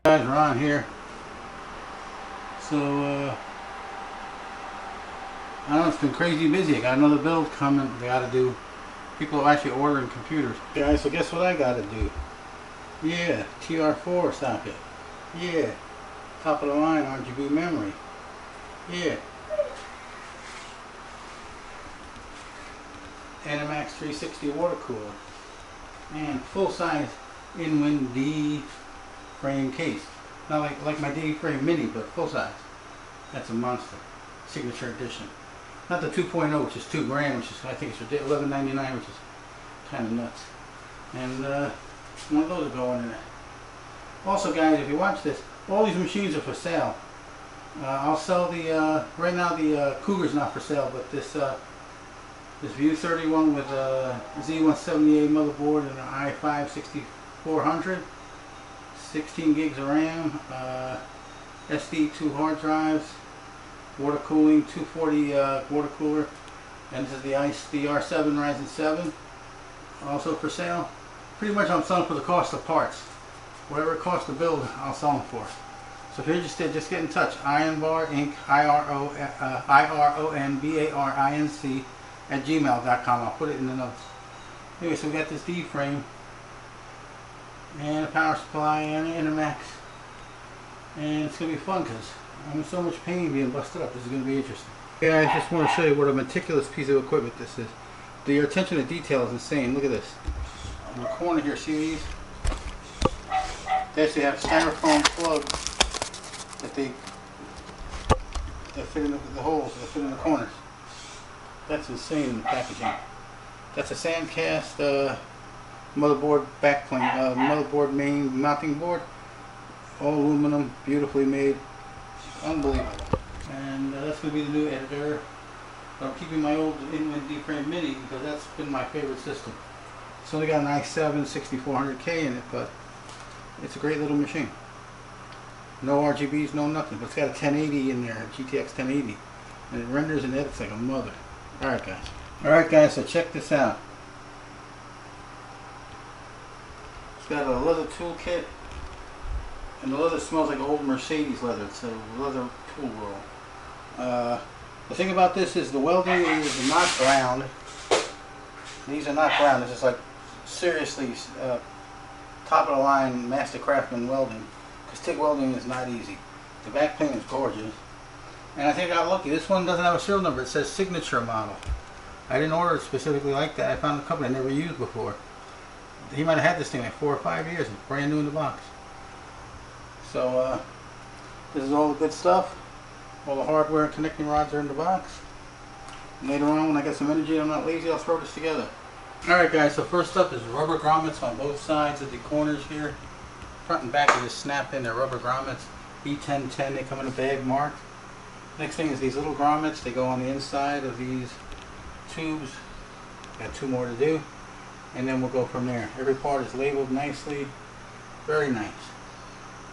Guys, we're on here. So I don't know, it's been crazy busy. I got another build coming. I gotta do. People are actually ordering computers. Guys, so guess what I gotta do? Yeah, TR4 socket. Yeah, top of the line RGB memory. Yeah. NMAX 360 water cooler. And full size in-wind D frame case. Not like my D frame mini, but full size. That's a monster. Signature edition. Not the 2.0, which is $2,000, which is, I think it's $11.99, which is kind of nuts. And one of those are going in it. Also, guys, if you watch this, all these machines are for sale. I'll sell the right now the Cougar's not for sale, but this View 31 with a Z178 motherboard and an i5-6400, 16 gigs of RAM, SD2 hard drives, water cooling, 240 water cooler, and this is the R7 Ryzen 7, also for sale. Pretty much I'm selling for the cost of parts. Whatever it costs to build, I'll sell them for. So if you're interested, just get in touch. Ironbar Inc. IRONBARINC @gmail.com. I'll put it in the notes. Anyway, so we got this D frame and a power supply and an Intermax, and it's gonna be fun because I'm in so much pain being busted up. This is gonna be interesting. Yeah, I just want to show you what a meticulous piece of equipment this is. The attention to detail is insane. Look at this. In the corner here, see these? They actually have styrofoam plugs that fit in the holes, that fit in the corners. That's insane in the packaging. That's a Sandcast motherboard backplane, motherboard main mounting board. All aluminum, beautifully made. Unbelievable. And that's going to be the new editor. I'm keeping my old in-wind D-frame mini because that's been my favorite system. It's only got an i7 6400K in it, but it's a great little machine. No RGBs, no nothing, but it's got a 1080 in there, a GTX 1080, and it renders and edits like a mother. Alright guys, so check this out. It's got a leather toolkit, and the leather smells like old Mercedes leather. It's a leather tool roll. The thing about this is the welding is not ground. These are not ground. This is like seriously top of the line master craftsman welding. Because TIG welding is not easy. The back plane is gorgeous. And I think I got lucky. This one doesn't have a serial number. It says signature model. I didn't order it specifically like that. I found a company I never used before. He might have had this thing like 4 or 5 years. It's brand new in the box. So this is all the good stuff. All the hardware and connecting rods are in the box. And later on, when I get some energy and I'm not lazy, I'll throw this together. Alright guys, so first up is rubber grommets on both sides of the corners here. Front and back, they just snap in. They're rubber grommets. E1010, they come in a bag marked. Next thing is these little grommets. They go on the inside of these tubes. Got 2 more to do. And then we'll go from there. Every part is labeled nicely. Very nice.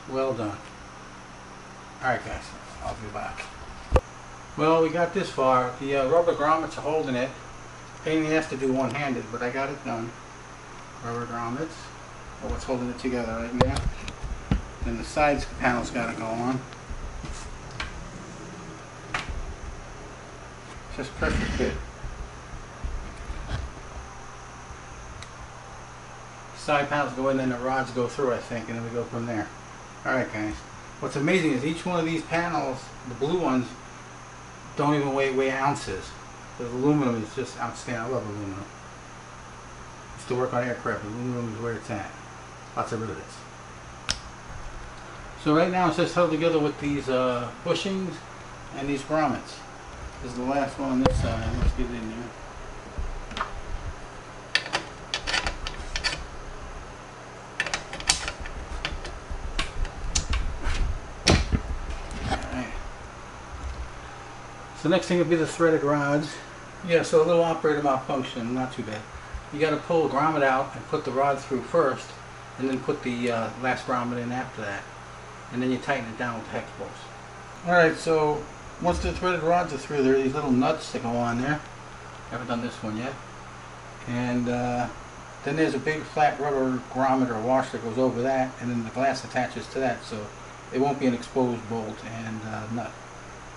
Well done. Alright guys, I'll be back. Well, we got this far. The rubber grommets are holding it. Pain in the ass to do one-handed, but I got it done. Rubber grommets. Oh, what's holding it together right now. Then the sides panel's got to go on. Just perfect fit. Side panels go in, then the rods go through, I think, and then we go from there. Alright guys. What's amazing is each one of these panels, the blue ones, don't even weigh ounces. The aluminum is just outstanding. I love aluminum. I used to work on aircraft. Aluminum is where it's at. Lots of rivets. So right now it's just held together with these bushings and these grommets. This is the last one on this side. Let's get it in there. So next thing will be the threaded rods. Yeah, so a little operator malfunction, not too bad. You got to pull the grommet out and put the rod through first, and then put the last grommet in after that. And then you tighten it down with the hex bolts. Alright, so once the threaded rods are through, there are these little nuts that go on there. Haven't done this one yet. And Then there's a big flat rubber grommet or wash that goes over that, and then the glass attaches to that, so it won't be an exposed bolt and nut.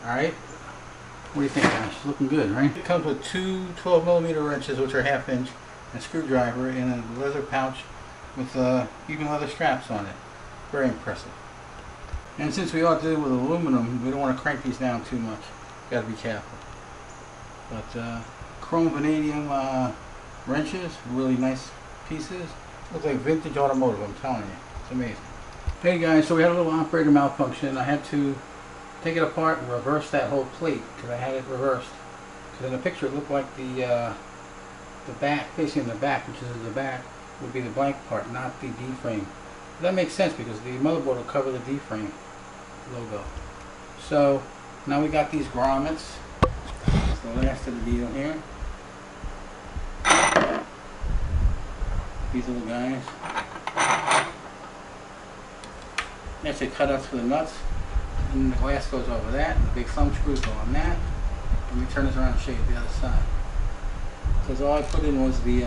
Alright? What do you think, guys? Looking good, right? It comes with two 12mm wrenches, which are 1/2 inch, and a screwdriver in a leather pouch with even leather straps on it. Very impressive. And since we all did it with aluminum, we don't want to crank these down too much. Got to be careful. But chrome vanadium wrenches, really nice pieces. Look like vintage automotive, I'm telling you. It's amazing. Hey guys, so we had a little operator malfunction. I had to take it apart and reverse that whole plate because I had it reversed. Because in the picture it looked like the back, facing the back, which is the back, would be the blank part, not the D-frame. That makes sense because the motherboard will cover the D-frame logo. So now we got these grommets. That's the last of the deal here. These little guys. That's the cutouts for the nuts. And the glass goes over that. And the big thumb screws go on that. Let me turn this around and show you the other side. Because all I put in was the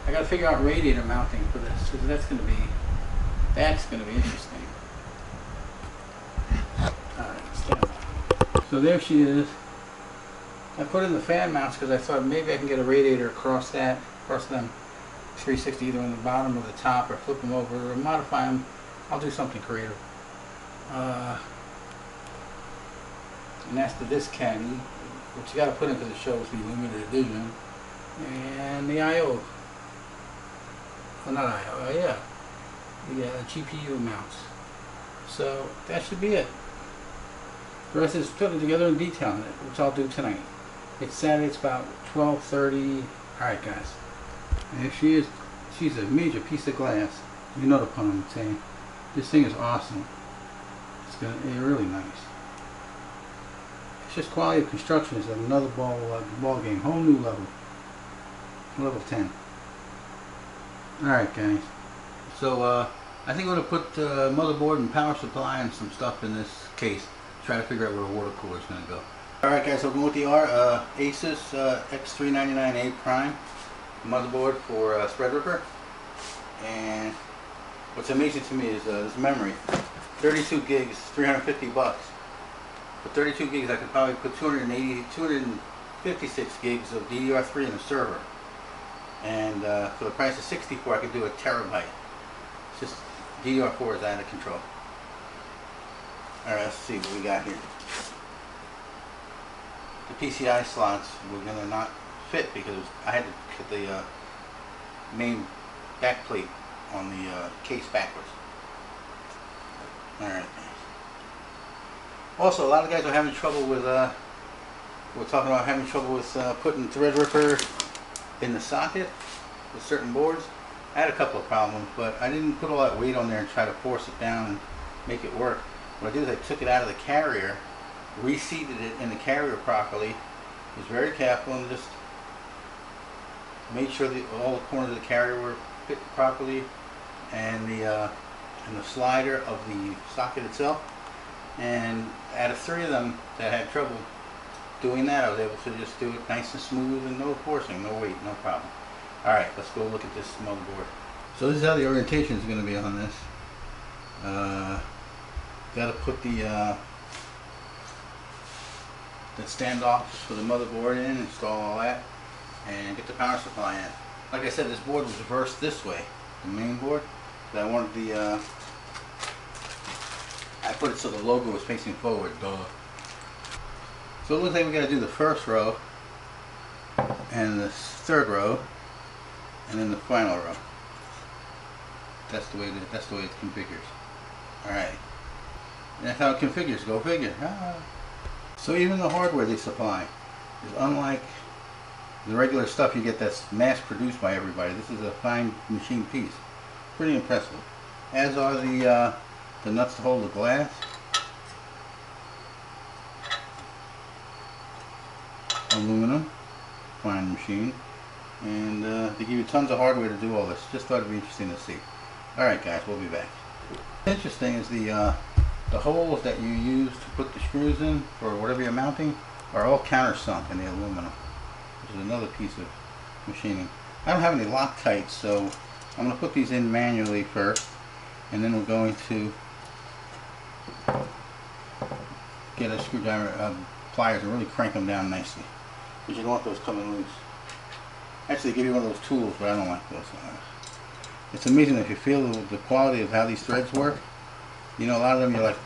I got to figure out radiator mounting for this, because that's going to be interesting. Alright, stand up. So there she is. I put in the fan mounts because I thought maybe I can get a radiator across them 360 either on the bottom or the top, or flip them over or modify them. I'll do something creative. And that's the disc caddy, which you got to put in because it shows the limited edition. And the I/O. Well, not I/O, yeah. The GPU mounts. So that should be it. The rest is putting together and detailing it, which I'll do tonight. It's Saturday, it's about 12:30. Alright guys. There she is. She's a major piece of glass. You know the pun I'm saying. This thing is awesome. It's really nice. It's just quality of construction is another ball game. Whole new level. Level 10. Alright guys. So I think I'm going to put motherboard and power supply and some stuff in this case. Try to figure out where the water cooler is going to go. Alright guys, so we're going with the Asus X399A Prime motherboard for Threadripper. And what's amazing to me is this memory. 32 gigs, 350 bucks. For 32 gigs I could probably put 256 gigs of DDR3 in a server. And for the price of 64 I could do a terabyte. It's just DDR4 is out of control. Alright, let's see what we got here. The PCI slots were going to not fit because I had to put the main back plate on the case backwards. Alright. Also, a lot of guys are having trouble with, we're talking about having trouble with putting Threadripper in the socket with certain boards. I had a couple of problems, but I didn't put all that weight on there and try to force it down and make it work. What I did is I took it out of the carrier, reseated it in the carrier properly, was very careful, and just made sure that all the corners of the carrier were fit properly, and the slider of the socket itself. And out of 3 of them that had trouble doing that, I was able to just do it nice and smooth and no forcing, no weight, no problem. Alright, let's go look at this motherboard. So this is how the orientation is going to be on this. Got to put the standoffs for the motherboard in, install all that, and get the power supply in. Like I said, this board was reversed this way, the main board. But I wanted the I put it so the logo was facing forward. Duh. So it looks like we got to do the first row, and the third row, and then the final row. That's the way it configures. All right. And that's how it configures. Go figure. Ah. So even the hardware they supply is unlike the regular stuff you get that's mass produced by everybody. This is a fine machine piece. Pretty impressive. As are the nuts to hold the glass. Aluminum. Fine machine. And they give you tons of hardware to do all this. Just thought it'd be interesting to see. Alright guys, we'll be back. What's interesting is the holes that you use to put the screws in for whatever you're mounting are all countersunk in the aluminum, which is another piece of machining. I don't have any Loctite, so I'm going to put these in manually first, and then we're going to get a screwdriver, pliers, and really crank them down nicely. Because you don't want those coming loose. Actually, they give you one of those tools, but I don't like those. It's amazing if you feel the quality of how these threads work. You know, a lot of them you're like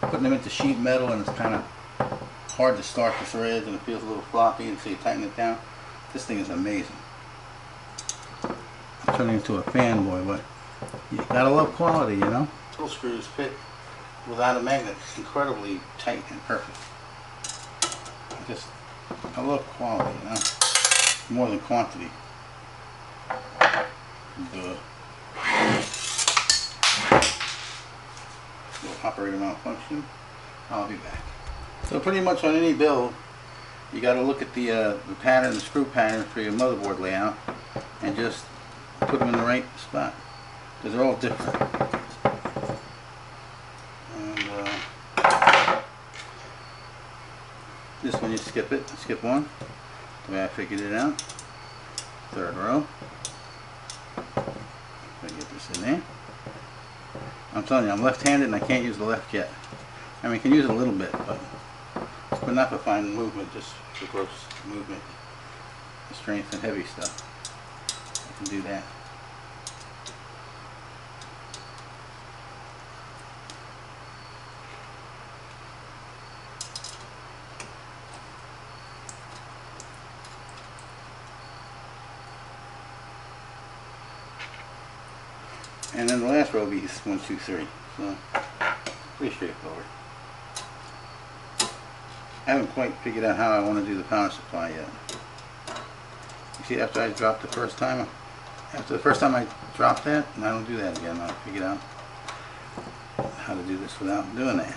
putting them into sheet metal, and it's kind of hard to start the threads, and it feels a little floppy, and so you tighten it down. This thing is amazing. I'm turning into a fanboy, but you gotta love quality, you know. Little screws fit without a magnet. It's incredibly tight and perfect. I love quality, you know, more than quantity. Little operator malfunction. I'll be back. So pretty much on any build, you got to look at the pattern, the screw pattern for your motherboard layout, and just put them in the right spot, because they're all different. And this one you skip it, skip one, the way I figured it out. Third row. If I get this in there. I'm telling you, I'm left-handed and I can't use the left yet. I mean, I can use it a little bit, but not for fine movement, just for gross movement, strength and heavy stuff. I can do that. And then the last row will be 1, 2, 3. So, pretty straightforward. I haven't quite figured out how I want to do the power supply yet. You see, after I dropped the first time, I dropped that, and I don't do that again. I figured out how to do this without doing that.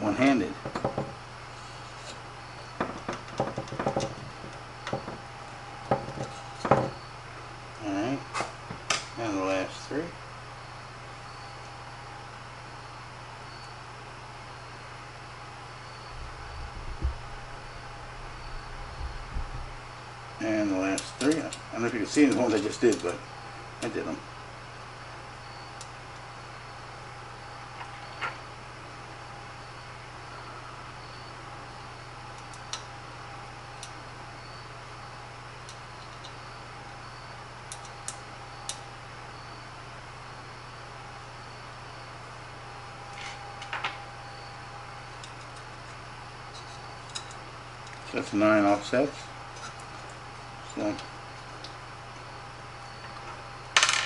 One-handed. Alright. And the last 3. And the last 3. I don't know if you can see the ones I just did, but I did them. So that's 9 offsets. So,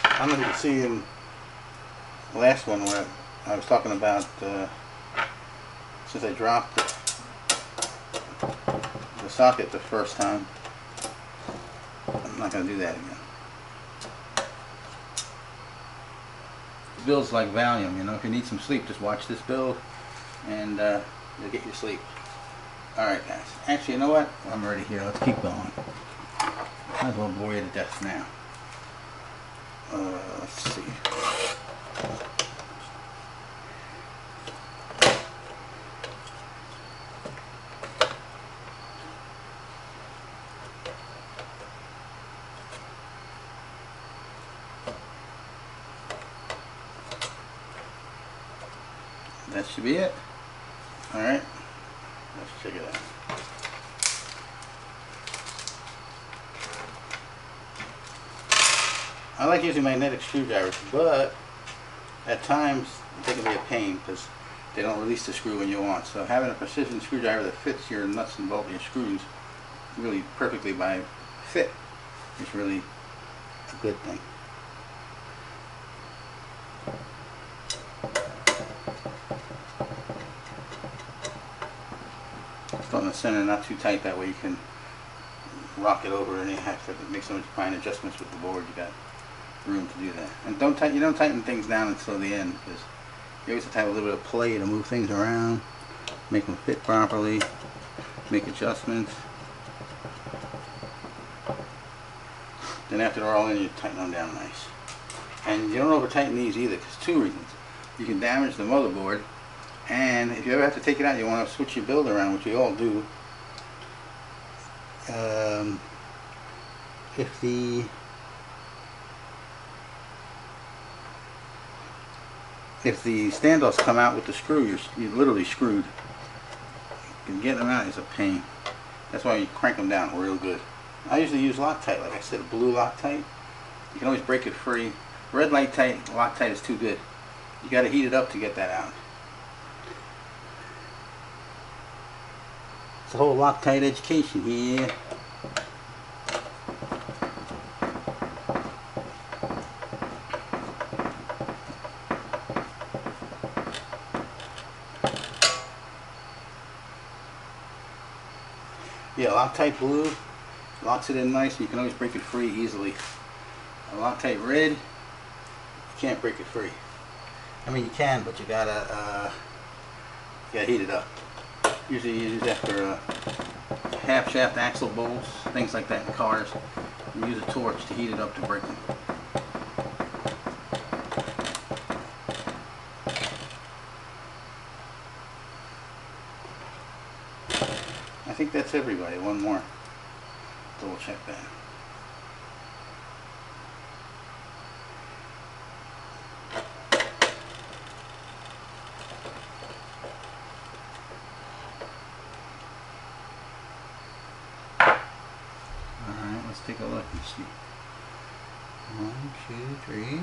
I don't know if you can see in the last one where I was talking about since I dropped the socket the first time, I'm not going to do that again. This build's like Valium, you know. If you need some sleep, just watch this build and you'll get your sleep. Alright guys, actually you know what? I'm already here, let's keep going. Might as well bore you to death now. Let's see. That should be it. Alright, let's check it out. I like using magnetic screwdrivers, but at times they can be a pain because they don't release the screw when you want. So having a precision screwdriver that fits your nuts and bolts, your screws, really perfectly by fit is really a good thing. Start in the center, not too tight, that way you can rock it over and you have to make some fine adjustments with the board. You got room to do that. And you don't tighten things down until the end, because you always have to have a little bit of play to move things around, make them fit properly, make adjustments. Then after they're all in, you tighten them down nice. And you don't over tighten these either, because 2 reasons. You can damage the motherboard, and if you ever have to take it out, you want to switch your build around, which we all do. if the standoffs come out with the screw, you're literally screwed. And getting them out is a pain. That's why you crank them down real good. I usually use Loctite, like I said, blue Loctite. You can always break it free. Red Loctite is too good. You got to heat it up to get that out. It's a whole Loctite education here. Yeah, Loctite blue locks it in nice, and you can always break it free easily. A Loctite red, you can't break it free. I mean, you can, but you gotta heat it up. Usually you use that for half shaft axle bolts, things like that in cars. You use a torch to heat it up to break them. I think that's everybody. One more. Double check that. Alright, let's take a look and see. 1, 2, 3.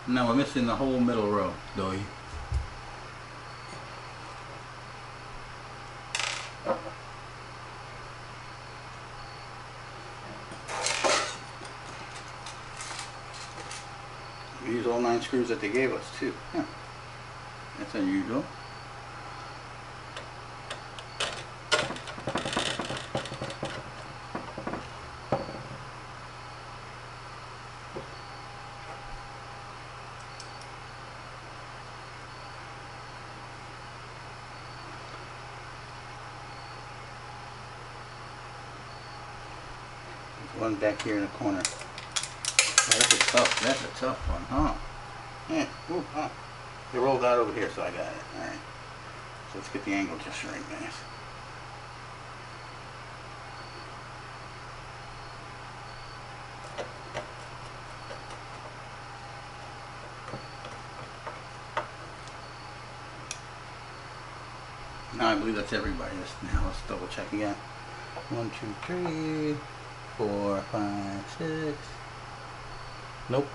Now we're missing the whole middle row, Doy. We use all 9 screws that they gave us too. Huh. That's unusual. One back here in the corner. Oh, that's a tough one, huh? Yeah, ooh, huh. It rolled out over here, so I got it. Alright. So let's get the angle just right, guys. Now I believe that's everybody. Now let's double check again. 1, 2, 3, 4, 5, 6. Nope.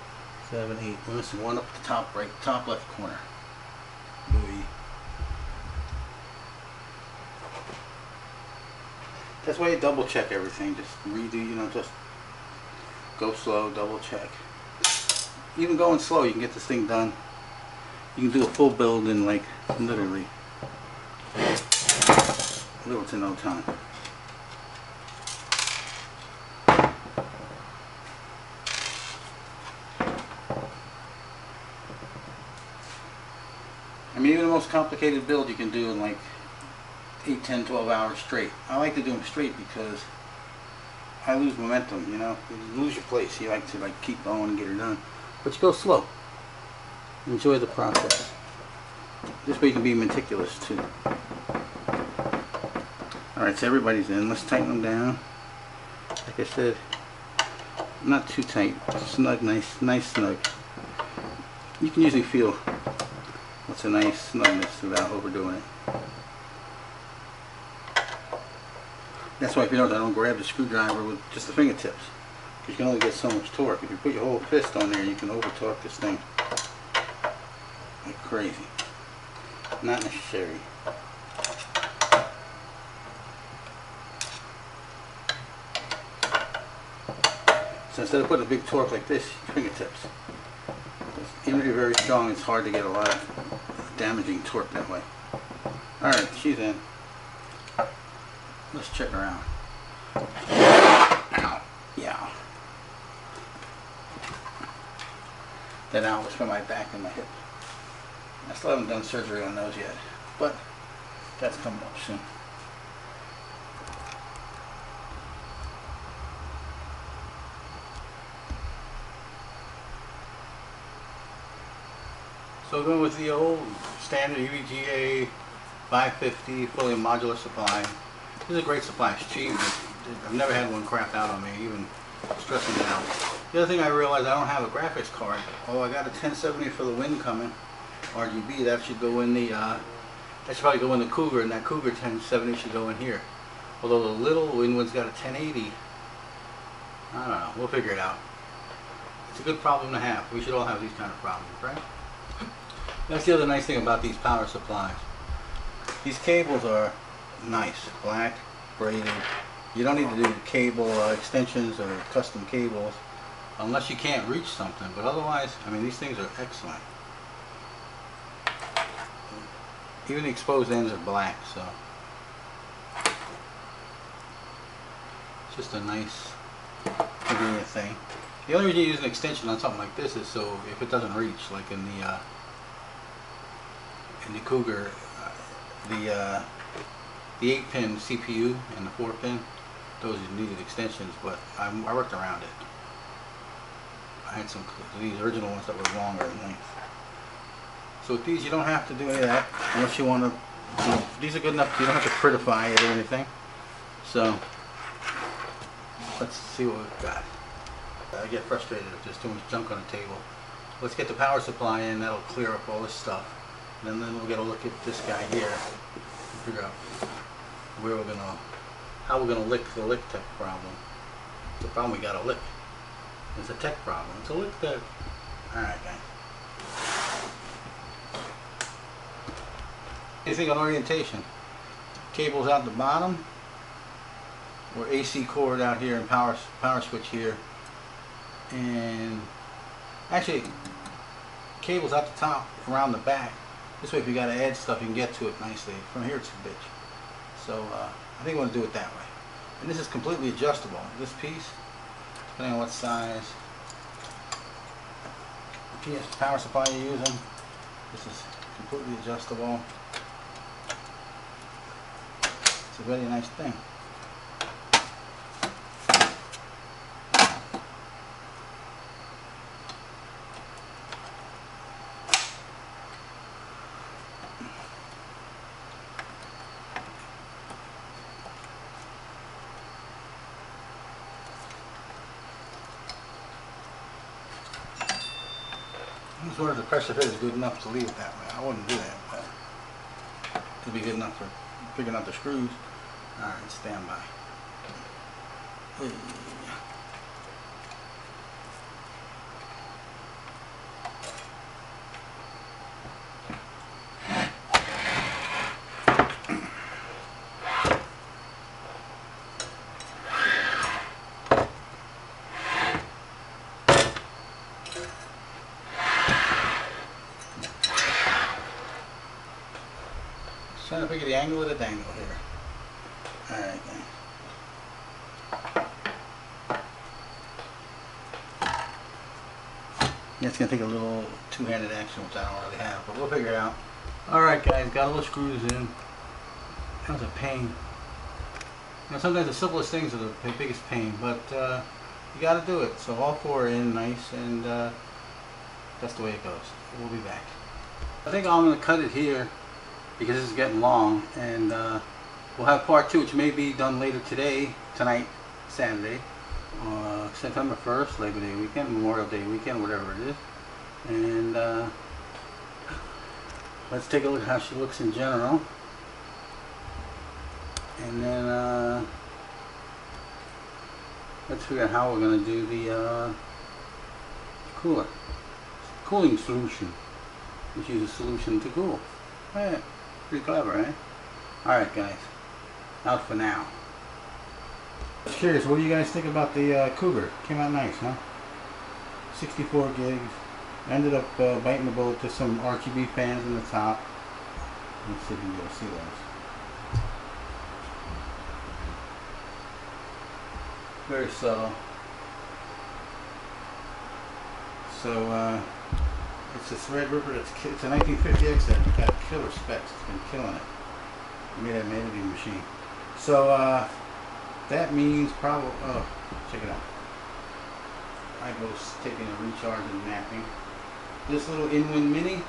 7, 8. We're missing one up at the top right, top left corner. Louis. That's why you double check everything. Just redo, just go slow, double check. Even going slow, you can get this thing done. You can do a full build in like literally little to no time. I mean, even the most complicated build you can do in like 8, 10, 12 hours straight. I like to do them straight because I lose momentum, you lose your place. You like to keep going and get it done. But you go slow. Enjoy the process. This way you can be meticulous too. Alright, so everybody's in. Let's tighten them down. Like I said, not too tight. Snug, nice snug. You can usually feel what's a nice snugness without overdoing it. That's why, if you notice, I don't grab the screwdriver with just the fingertips. You can only get so much torque. If you put your whole fist on there, you can over torque this thing like crazy. Not necessary. So instead of putting a big torque like this, fingertips. Even if you're very strong, it's hard to get a lot of damaging torque that way. Alright, she's in. Let's check her out. Ow. Yeah. That owl was for my back and my hip. I still haven't done surgery on those yet, but that's coming up soon. So going with the old standard EVGA 550 fully modular supply. This is a great supply. It's cheap. I've never had one crap out on me, even stressing me out. The other thing I realized, I don't have a graphics card. Oh, I got a 1070 for the wind coming. RGB. That should go in the. That should probably go in the Cougar, and that Cougar 1070 should go in here. Although the little wind one's got a 1080. I don't know. We'll figure it out. It's a good problem to have. We should all have these kind of problems, right? That's the other nice thing about these power supplies. These cables are nice, black, braided. You don't need to do cable extensions or custom cables unless you can't reach something. But otherwise, I mean, these things are excellent. Even the exposed ends are black, so it's just a nice, convenient thing. The only reason you use an extension on something like this is so if it doesn't reach, like in the Cougar, the 8-pin CPU and the 4-pin, those needed extensions, but I worked around it. I had some these original ones that were longer in length. So with these, you don't have to do any of that unless you want to. You know, these are good enough. You don't have to prettify it or anything. So let's see what we've got. I get frustrated if there's too much junk on the table. Let's get the power supply in. That'll clear up all this stuff. And then we'll get a look at this guy here and figure out where we're gonna, how we're gonna lick the lick tech problem. It's a problem we gotta lick. It's a tech problem. It's a lick tech. All right, guys. Anything on orientation? Cables out the bottom, or AC cord out here, and power switch here, and actually cables out the top around the back. This way, if you got to add stuff, you can get to it nicely. From here, it's a bitch. So I think I want to do it that way. And this is completely adjustable. This piece, depending on what size PS power supply you're using, this is completely adjustable. It's a very nice thing. I just wondered if the pressure fit is good enough to leave it that way. I wouldn't do that, but it'll be good enough for picking out the screws. Alright, stand by. Hey. Trying to figure the angle of the dangle here. Alright, then. It's going to take a little two-handed action, which I don't really have, but we'll figure it out. Alright, guys, got all the screws in. That was a pain. You know, sometimes the simplest things are the biggest pain, but you got to do it. So all four are in nice, and that's the way it goes. We'll be back. I think I'm going to cut it here, because this is getting long, and we'll have part 2, which may be done later today, tonight, Saturday, September 1st, Labor Day weekend, Memorial Day weekend, whatever it is. And let's take a look at how she looks in general. And then let's figure out how we're going to do the cooling solution, which is a solution to cool. Yeah. Pretty clever, eh? Alright, guys. Out for now. I was curious, what do you guys think about the Cougar? Came out nice, huh? 64 gigs. Ended up biting the bullet to some RGB fans in the top. Let's see if you can get to see those. Very subtle. So, it's a Threadripper. It's a 1950X that got killer specs. It's been killing it. Made an editing machine. So that means probably. Oh, check it out. I was taking a recharge and mapping. This little in-wind mini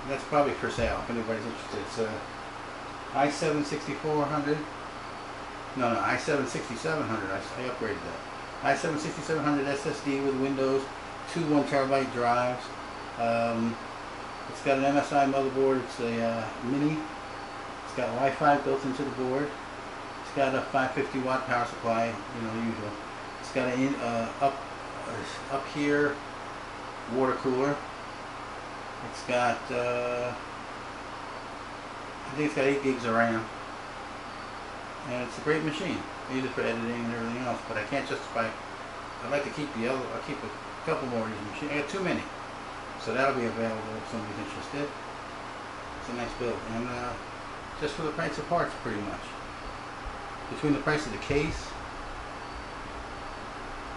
That's probably for sale if anybody's interested. It's a i7 6400. No, i7 6700. I upgraded that. i7 6700 SSD with Windows, two 1 terabyte drives. It's got an MSI motherboard. It's a mini. It's got Wi-Fi built into the board. It's got a 550 watt power supply, you know, the usual. It's got an up here water cooler. It's got I think it's got 8 gigs of RAM, and it's a great machine. I use it for editing and everything else, but I can't justify. I'd like to keep the other. I'll keep a couple more of these machines. I got too many, so that'll be available if somebody's interested. It's a nice build, and just for the price of parts, pretty much. Between the price of the case,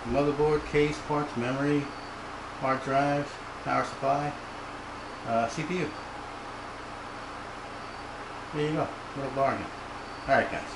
motherboard, case, parts, memory, hard drives, power supply, CPU. There you go. Little bargain. Alright guys.